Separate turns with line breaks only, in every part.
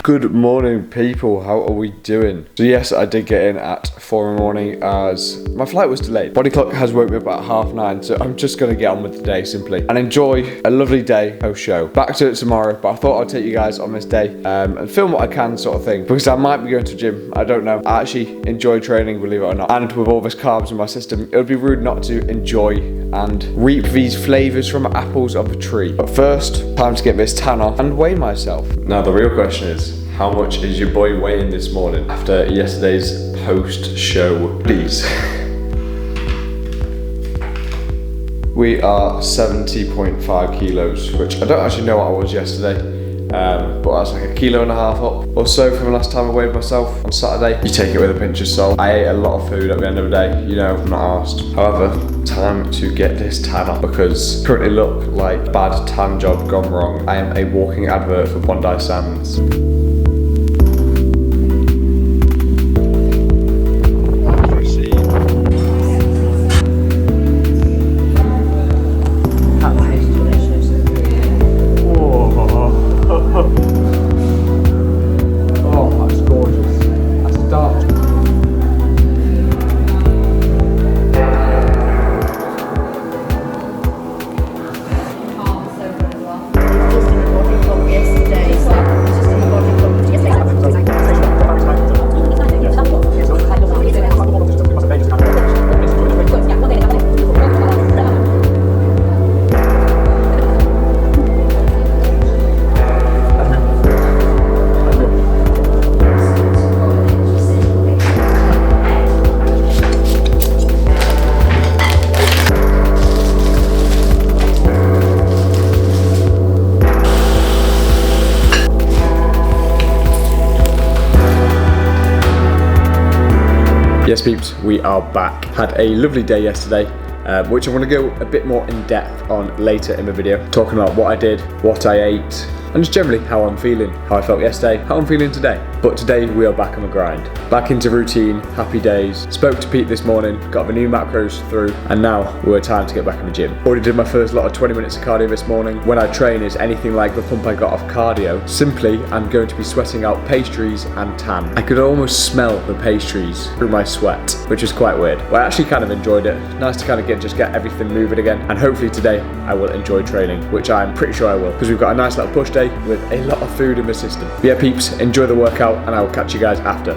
Good morning, people. How are we doing? So yes, I did get in at 4 in the morning as my flight was delayed. Body clock has woke me up at 9:30, so I'm just gonna get on with the day simply and enjoy a lovely day post show. Back to it tomorrow, but I thought I'd take you guys on this day and film what I can, sort of thing, because I might be going to the gym. I don't know. I actually enjoy training, believe it or not, and with all this carbs in my system, it would be rude not to enjoy and reap these flavors from apples of a tree. But first, time to get this tan off and weigh myself. Now the real question is, how much is your boy weighing this morning after yesterday's post-show? Please. We are 70.5 kilos, which I don't actually know what I was yesterday. But that's like 1.5 kilos up or so from the last time I weighed myself on Saturday. You take it with a pinch of salt. I ate a lot of food at the end of the day, you know, I'm not arsed. However, time to get this tan off because currently look like bad tan job gone wrong. I am a walking advert for Bondi Sands. Yes peeps, we are back. Had a lovely day yesterday, which I want to go a bit more in depth on later in the video, talking about what I did, what I ate, and just generally how I'm feeling, how I felt yesterday, how I'm feeling today. But today we are back on the grind, back into routine, happy days. Spoke to Pete this morning, got the new macros through, and now we're time to get back in the gym. Already did my first lot of 20 minutes of cardio this morning. When I train is anything like the pump I got off cardio. Simply, I'm going to be sweating out pastries and tan. I could almost smell the pastries through my sweat, which is quite weird. But I actually kind of enjoyed it. Nice to kind of just get everything moving again. And hopefully today I will enjoy training, which I'm pretty sure I will, because we've got a nice little push day with a lot of food in the system. But yeah peeps, enjoy the workout and I will catch you guys after.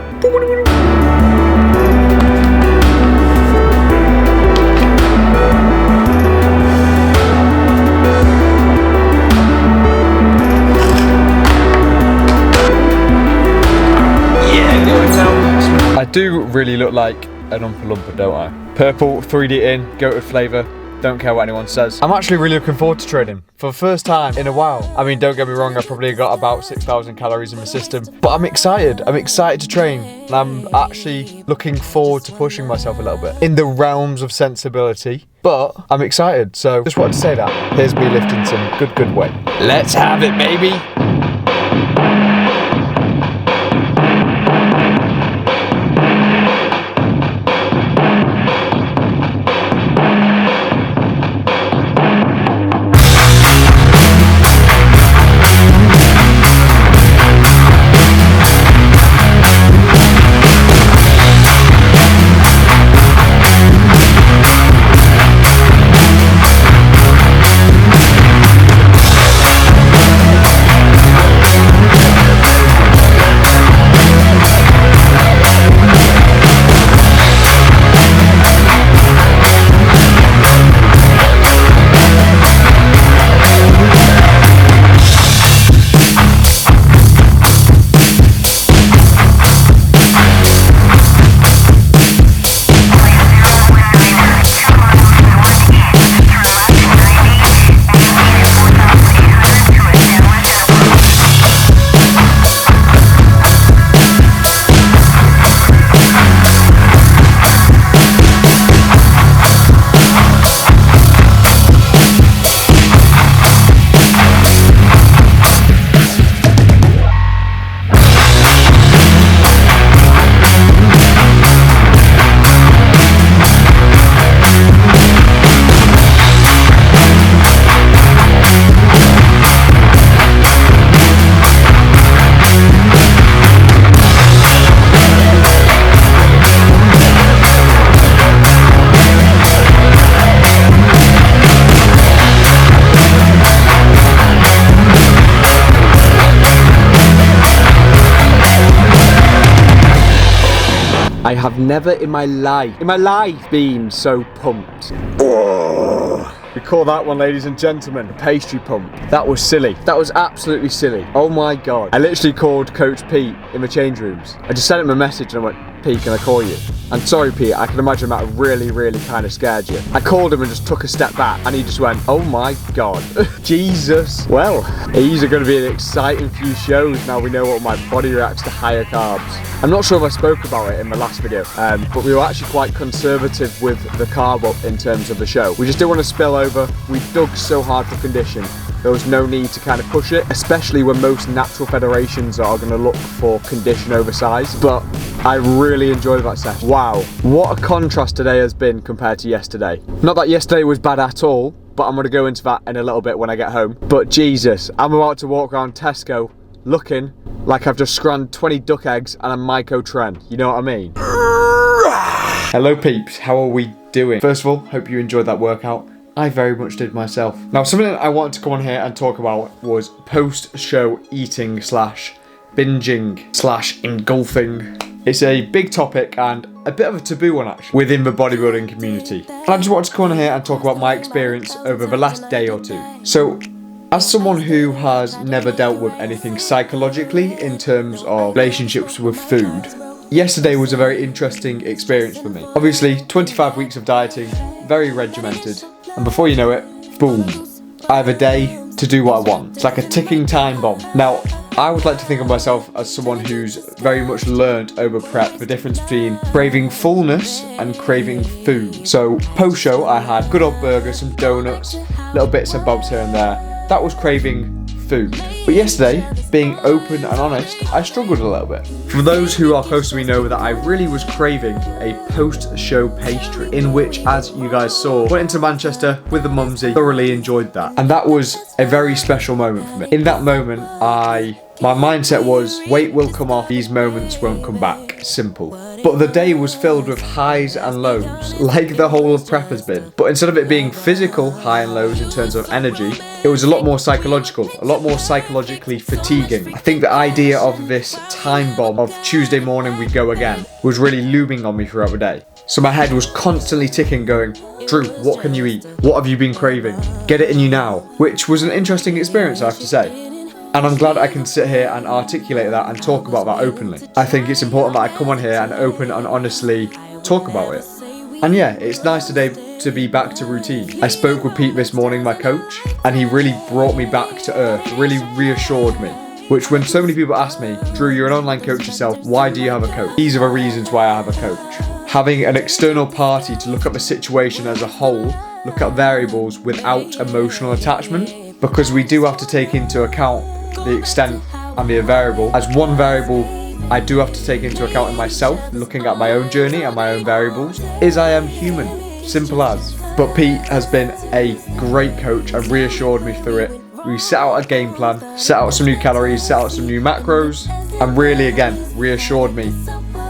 I do really look like an Oompa Loompa, don't I? Purple, 3D in, goated flavour. Don't care what anyone says. I'm actually really looking forward to training for the first time in a while. I mean, don't get me wrong, I probably got about 6,000 calories in my system, but I'm excited. I'm excited to train, and I'm actually looking forward to pushing myself a little bit in the realms of sensibility, but I'm excited. So just wanted to say that. Here's me lifting some good weight. Let's have it, baby. I've never in my life been so pumped. We call that one, ladies and gentlemen, a pastry pump. That was silly. That was absolutely silly. Oh my God. I literally called Coach Pete in the change rooms. I just sent him a message and I went, Pete, can I call you? And sorry, Pete, I can imagine that really kind of scared you. I called him and just took a step back and he just went, oh my God. Jesus. Well, these are going to be an exciting few shows now we know what my body reacts to higher carbs. I'm not sure if I spoke about it in my last video, but we were actually quite conservative with the carb up in terms of the show. We just didn't want to spill over. We dug so hard for condition. There was no need to kind of push it, especially when most natural federations are going to look for condition over size. But I really enjoyed that session. Wow, what a contrast today has been compared to yesterday. Not that yesterday was bad at all, but I'm going to go into that in a little bit when I get home. But Jesus, I'm about to walk around Tesco looking like I've just scranned 20 duck eggs and a Myco Tren. You know what I mean? Hello peeps, how are we doing? First of all, hope you enjoyed that workout. I very much did myself. Now, something that I wanted to come on here and talk about was post-show eating slash binging slash engulfing. It's a big topic and a bit of a taboo one actually within the bodybuilding community. And I just wanted to come on here and talk about my experience over the last day or two. So, as someone who has never dealt with anything psychologically in terms of relationships with food, yesterday was a very interesting experience for me. Obviously, 25 weeks of dieting, very regimented, and before you know it, boom, I have a day to do what I want. It's like a ticking time bomb. Now, I would like to think of myself as someone who's very much learned over prep the difference between craving fullness and craving food. So, post-show, I had good old burger, some donuts, little bits and bobs here and there. That was craving food. But yesterday, being open and honest, I struggled a little bit. For those who are close to me know that I really was craving a post-show pastry, in which, as you guys saw, went into Manchester with the mumsy, thoroughly enjoyed that. And that was a very special moment for me. In that moment, my mindset was, weight will come off, these moments won't come back. Simple. But the day was filled with highs and lows, like the whole of prep has been. But instead of it being physical high and lows in terms of energy, it was a lot more psychological, a lot more psychologically fatiguing. I think the idea of this time bomb of Tuesday morning we go again was really looming on me throughout the day. So my head was constantly ticking going, Drew, what can you eat? What have you been craving? Get it in you now. Which was an interesting experience, I have to say. And I'm glad I can sit here and articulate that and talk about that openly. I think it's important that I come on here and open and honestly talk about it. And yeah, it's nice today to be back to routine. I spoke with Pete this morning, my coach, and he really brought me back to earth, really reassured me. Which when so many people ask me, Drew, you're an online coach yourself, why do you have a coach? These are the reasons why I have a coach. Having an external party to look at the situation as a whole, look at variables without emotional attachment, because we do have to take into account the extent and the variable. As one variable I do have to take into account in myself, looking at my own journey and my own variables, is I am human. Simple as. But Pete has been a great coach and reassured me through it. We set out a game plan, set out some new calories, set out some new macros, and really again reassured me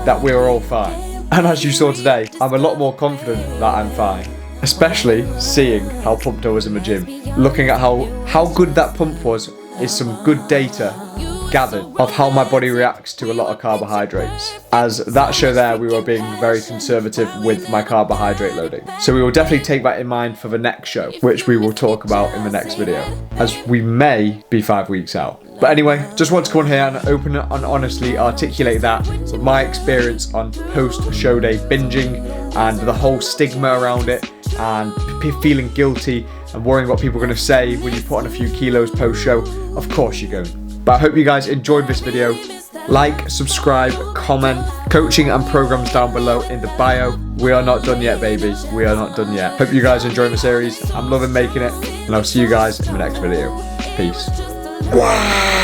that we are all fine. And as you saw today, I'm a lot more confident that I'm fine. Especially seeing how pumped I was in the gym. Looking at how good that pump was is some good data gathered of how my body reacts to a lot of carbohydrates. As that show there, we were being very conservative with my carbohydrate loading. So we will definitely take that in mind for the next show, which we will talk about in the next video, as we may be 5 weeks out. But anyway, just want to come on here and open and honestly articulate that with my experience on post-show day binging and the whole stigma around it and feeling guilty and worrying what people are going to say when you put on a few kilos post-show. Of course you're going. But I hope you guys enjoyed this video. Like, subscribe, comment, coaching and programs down below in the bio. We are not done yet, baby. We are not done yet. Hope you guys enjoy the series. I'm loving making it. And I'll see you guys in the next video. Peace. Wow.